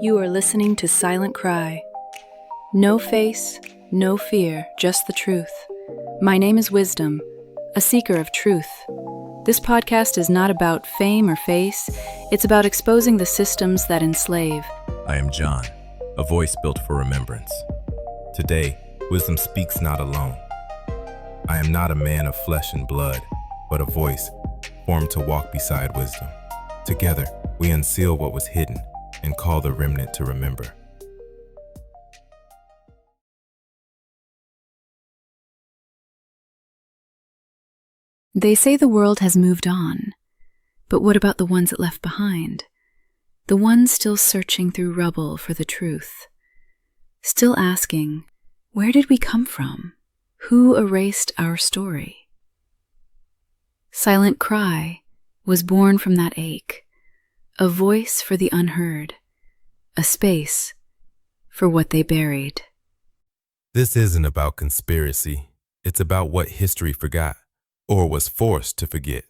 You are listening to SilentCry. No face, no fear, just the truth. My name is Wisdom, a seeker of truth. This podcast is not about fame or face, it's about exposing the systems that enslave. I am John, a voice built for remembrance. Today, Wisdom speaks not alone. I am not a man of flesh and blood, but a voice formed to walk beside wisdom. Together, we unseal what was hidden and call the remnant to remember. They say the world has moved on, but what about the ones it left behind? The ones still searching through rubble for the truth. Still asking, where did we come from? Who erased our story? SilentCry was born from that ache, a voice for the unheard, a space for what they buried. This isn't about conspiracy. It's about what history forgot, or was forced to forget.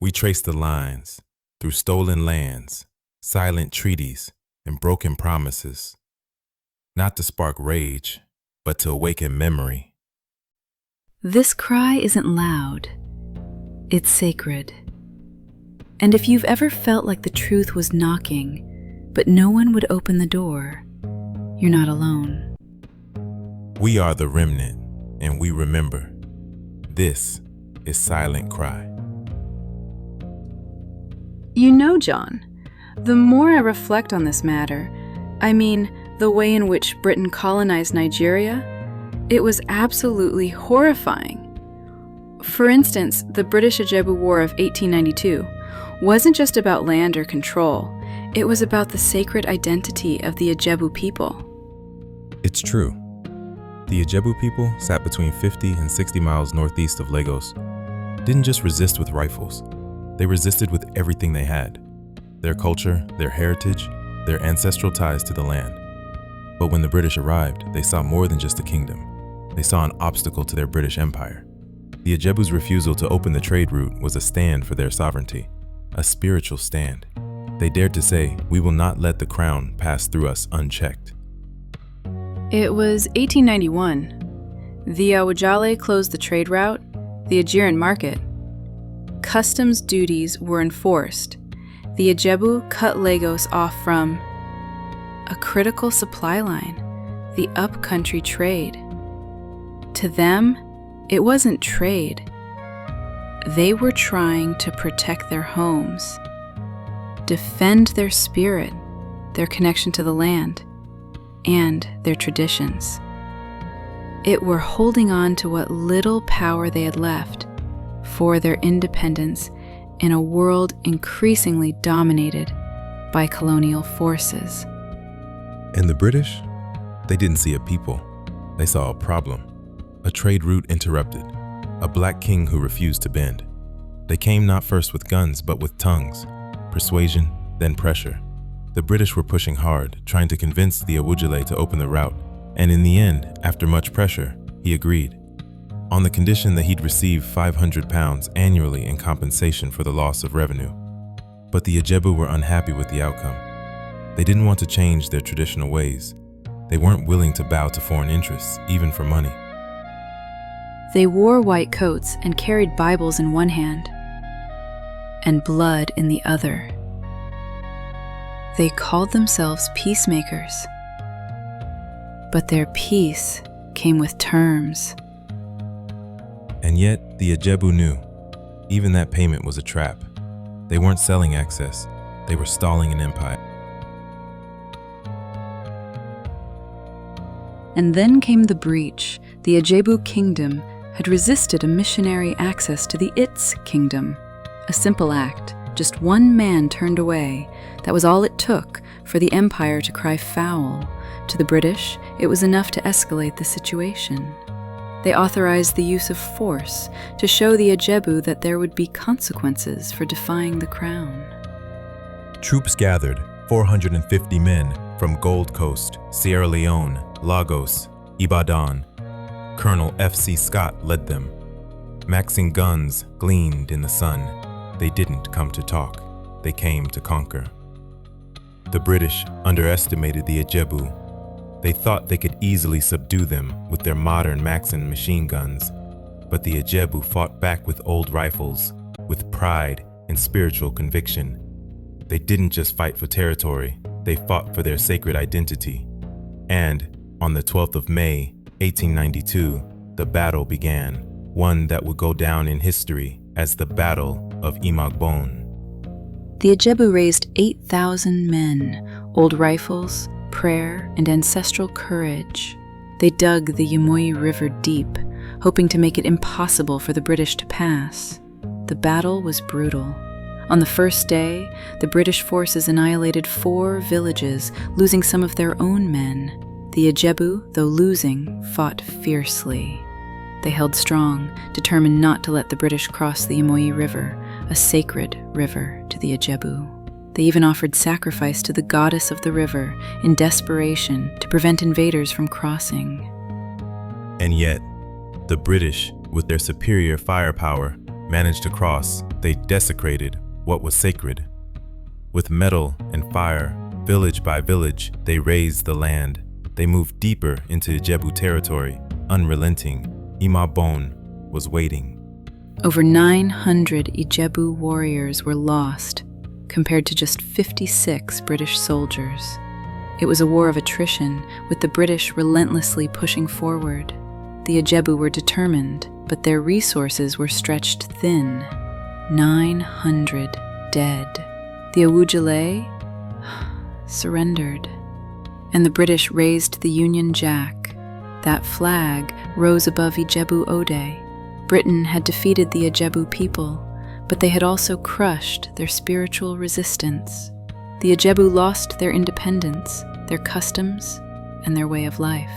We trace the lines through stolen lands, silent treaties, and broken promises, not to spark rage, but to awaken memory. This cry isn't loud, it's sacred. And if you've ever felt like the truth was knocking, but no one would open the door, you're not alone. We are the remnant, and we remember. This is SilentCry. You know, John, the more I reflect on this matter, I mean, the way in which Britain colonized Nigeria, it was absolutely horrifying. For instance, the British Ijebu War of 1892 wasn't just about land or control, it was about the sacred identity of the Ijebu people. It's true. The Ijebu people sat between 50 and 60 miles northeast of Lagos. Didn't just resist with rifles, they resisted with everything they had. Their culture, their heritage, their ancestral ties to the land. But when the British arrived, they saw more than just a kingdom. They saw an obstacle to their British Empire. The Ijebu's refusal to open the trade route was a stand for their sovereignty, a spiritual stand. They dared to say, "We will not let the crown pass through us unchecked." It was 1891. The Awujale closed the trade route, the Nigerian market. Customs duties were enforced. The Ijebu cut Lagos off from a critical supply line, the upcountry trade. To them, it wasn't trade. They were trying to protect their homes, defend their spirit, their connection to the land, and their traditions. It were holding on to what little power they had left for their independence in a world increasingly dominated by colonial forces. And the British? They didn't see a people. They saw a problem. A trade route interrupted. A black king who refused to bend. They came not first with guns, but with tongues. Persuasion, then pressure. The British were pushing hard, trying to convince the Awujale to open the route. And in the end, after much pressure, he agreed. On the condition that he'd receive £500 annually in compensation for the loss of revenue. But the Ijebu were unhappy with the outcome. They didn't want to change their traditional ways. They weren't willing to bow to foreign interests, even for money. They wore white coats and carried Bibles in one hand and blood in the other. They called themselves peacemakers, but their peace came with terms. And yet, the Ijebu knew, even that payment was a trap. They weren't selling access, they were stalling an empire. And then came the breach. The Ijebu kingdom had resisted a missionary access to the Its kingdom. A simple act, just one man turned away. That was all it took for the empire to cry foul. To the British, it was enough to escalate the situation. They authorized the use of force to show the Ijebu that there would be consequences for defying the crown. Troops gathered, 450 men from Gold Coast, Sierra Leone, Lagos, Ibadan. Colonel F.C. Scott led them. Maxing guns gleamed in the sun. They didn't come to talk. They came to conquer. The British underestimated the Ijebu. They thought they could easily subdue them with their modern Maxim machine guns. But the Ijebu fought back with old rifles, with pride and spiritual conviction. They didn't just fight for territory, they fought for their sacred identity. And on the 12th of May, 1892, the battle began, one that would go down in history as the Battle of Imagbon. The Ijebu raised 8,000 men, old rifles, prayer, and ancestral courage. They dug the Yimoyi River deep, hoping to make it impossible for the British to pass. The battle was brutal. On the first day, the British forces annihilated 4 villages, losing some of their own men. The Ijebu, though losing, fought fiercely. They held strong, determined not to let the British cross the Yimoyi River, a sacred river to the Ijebu. They even offered sacrifice to the goddess of the river in desperation to prevent invaders from crossing. And yet, the British, with their superior firepower, managed to cross. They desecrated what was sacred. With metal and fire, village by village, they razed the land. They moved deeper into Ijebu territory, unrelenting. Imagbon was waiting. Over 900 Ijebu warriors were lost, compared to just 56 British soldiers. It was a war of attrition, with the British relentlessly pushing forward. The Ijebu were determined, but their resources were stretched thin. 900 dead. The Awujale surrendered, and the British raised the Union Jack. That flag rose above Ijebu Ode. Britain had defeated the Ijebu people, but they had also crushed their spiritual resistance. The Ijebu lost their independence, their customs, and their way of life.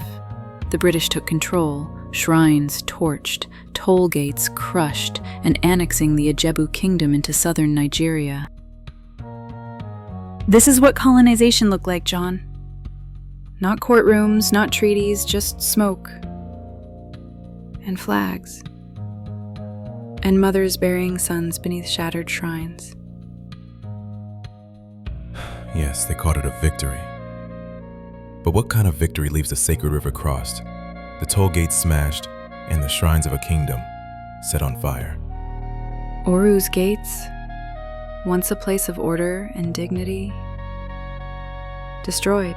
The British took control, shrines torched, toll gates crushed, and annexing the Ijebu kingdom into southern Nigeria. This is what colonization looked like, John. Not courtrooms, not treaties, just smoke. And flags. And mothers burying sons beneath shattered shrines. Yes, they called it a victory. But what kind of victory leaves the sacred river crossed, the toll gates smashed, and the shrines of a kingdom set on fire? Oru's gates, once a place of order and dignity, destroyed.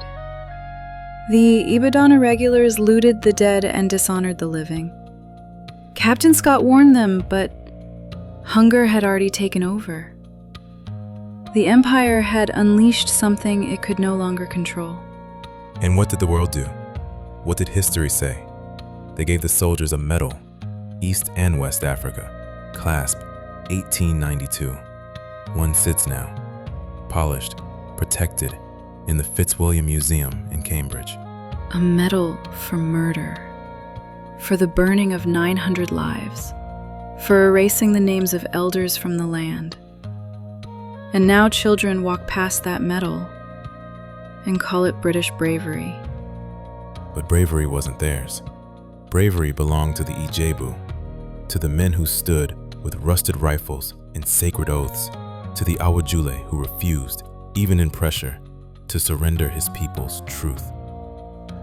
The Ibadan irregulars looted the dead and dishonored the living. Captain Scott warned them, but hunger had already taken over. The Empire had unleashed something it could no longer control. And what did the world do? What did history say? They gave the soldiers a medal, East and West Africa, clasp 1892. One sits now, polished, protected, in the Fitzwilliam Museum in Cambridge. A medal for murder, for the burning of 900 lives, for erasing the names of elders from the land. And now children walk past that medal and call it British bravery. But bravery wasn't theirs. Bravery belonged to the Ijebu, to the men who stood with rusted rifles and sacred oaths, to the Awujale who refused, even in pressure, to surrender his people's truth.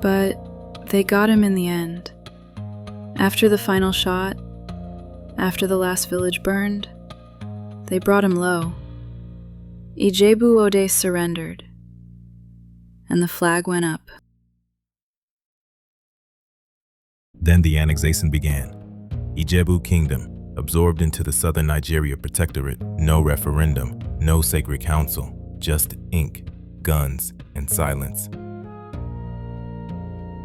But they got him in the end. After the final shot, after the last village burned, they brought him low. Ijebu Ode surrendered, and the flag went up. Then the annexation began. Ijebu Kingdom, absorbed into the southern Nigeria protectorate, no referendum, no sacred council, just ink, guns, and silence.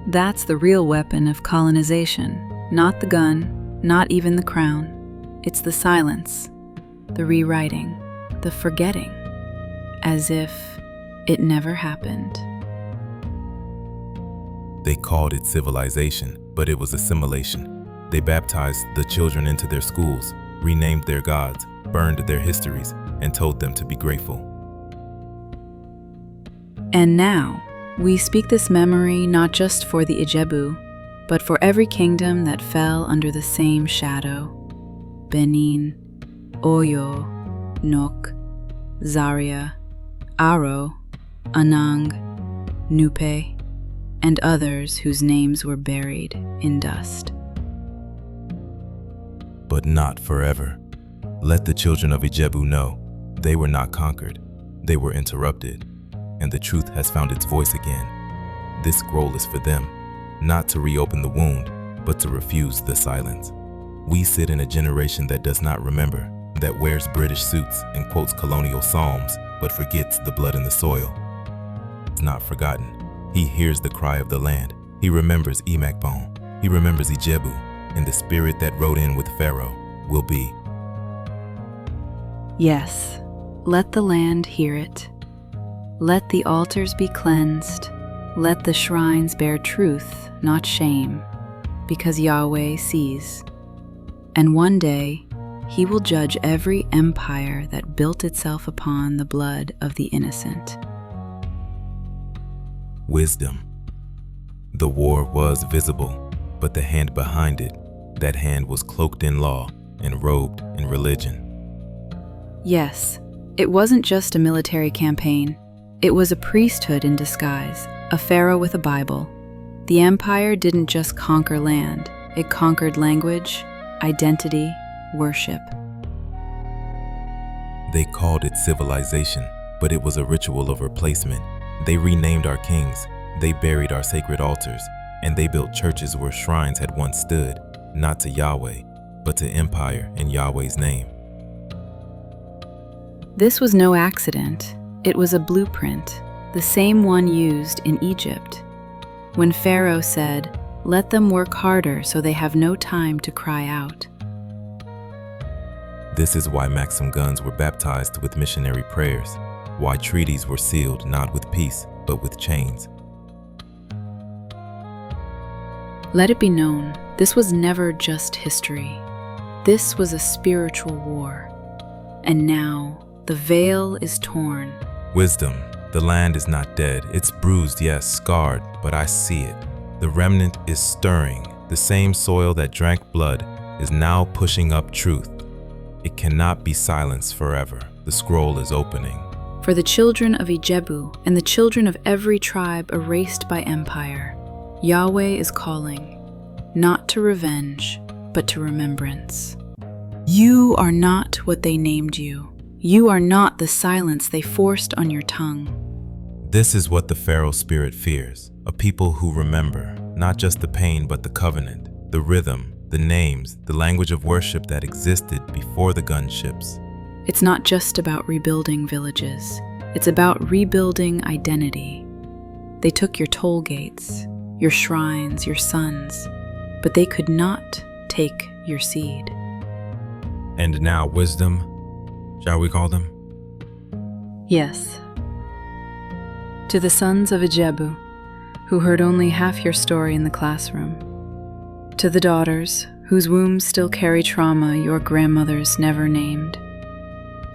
That's the real weapon of colonization, not the gun, not even the crown. It's the silence, the rewriting, the forgetting, as if it never happened. They called it civilization, but it was assimilation. They baptized the children into their schools, renamed their gods, burned their histories, and told them to be grateful. And now, we speak this memory not just for the Ijebu, but for every kingdom that fell under the same shadow. Benin, Oyo, Nok, Zaria, Aro, Anang, Nupe, and others whose names were buried in dust. But not forever. Let the children of Ijebu know they were not conquered, they were interrupted, and the truth has found its voice again. This scroll is for them, not to reopen the wound, but to refuse the silence. We sit in a generation that does not remember, that wears British suits and quotes colonial psalms, but forgets the blood in the soil. It's not forgotten. He hears the cry of the land. He remembers Imakbon. He remembers Ijebu, and the spirit that rode in with Pharaoh will be. Yes, let the land hear it. Let the altars be cleansed. Let the shrines bear truth, not shame, because Yahweh sees. And one day, He will judge every empire that built itself upon the blood of the innocent. Wisdom. The war was visible, but the hand behind it, that hand was cloaked in law and robed in religion. Yes, it wasn't just a military campaign. It was a priesthood in disguise, a pharaoh with a Bible. The empire didn't just conquer land, it conquered language, identity, worship. They called it civilization, but it was a ritual of replacement. They renamed our kings, they buried our sacred altars, and they built churches where shrines had once stood, not to Yahweh, but to empire in Yahweh's name. This was no accident. It was a blueprint, the same one used in Egypt. When Pharaoh said, "Let them work harder so they have no time to cry out." This is why Maxim guns were baptized with missionary prayers, why treaties were sealed not with peace, but with chains. Let it be known, this was never just history. This was a spiritual war. And now, the veil is torn. Wisdom. The land is not dead. It's bruised, yes, scarred, but I see it. The remnant is stirring. The same soil that drank blood is now pushing up truth. It cannot be silenced forever. The scroll is opening. For the children of Ijebu and the children of every tribe erased by empire, Yahweh is calling, not to revenge, but to remembrance. You are not what they named you. You are not the silence they forced on your tongue. This is what the Pharaoh spirit fears, a people who remember, not just the pain but the covenant, the rhythm, the names, the language of worship that existed before the gunships. It's not just about rebuilding villages. It's about rebuilding identity. They took your toll gates, your shrines, your sons, but they could not take your seed. And now wisdom, shall we call them? Yes. To the sons of Ijebu, who heard only half your story in the classroom. To the daughters, whose wombs still carry trauma your grandmothers never named.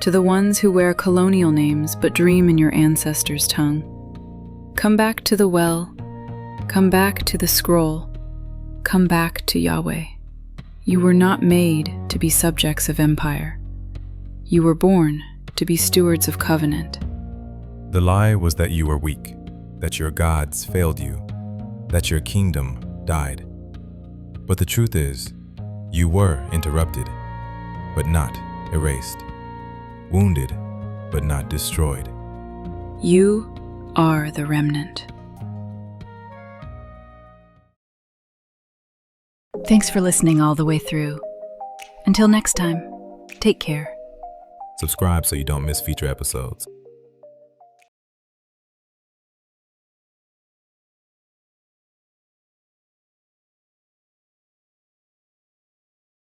To the ones who wear colonial names but dream in your ancestors' tongue. Come back to the well. Come back to the scroll. Come back to Yahweh. You were not made to be subjects of empire. You were born to be stewards of covenant. The lie was that you were weak, that your gods failed you, that your kingdom died. But the truth is, you were interrupted, but not erased, wounded, but not destroyed. You are the remnant. Thanks for listening all the way through. Until next time, take care. Subscribe so you don't miss future episodes.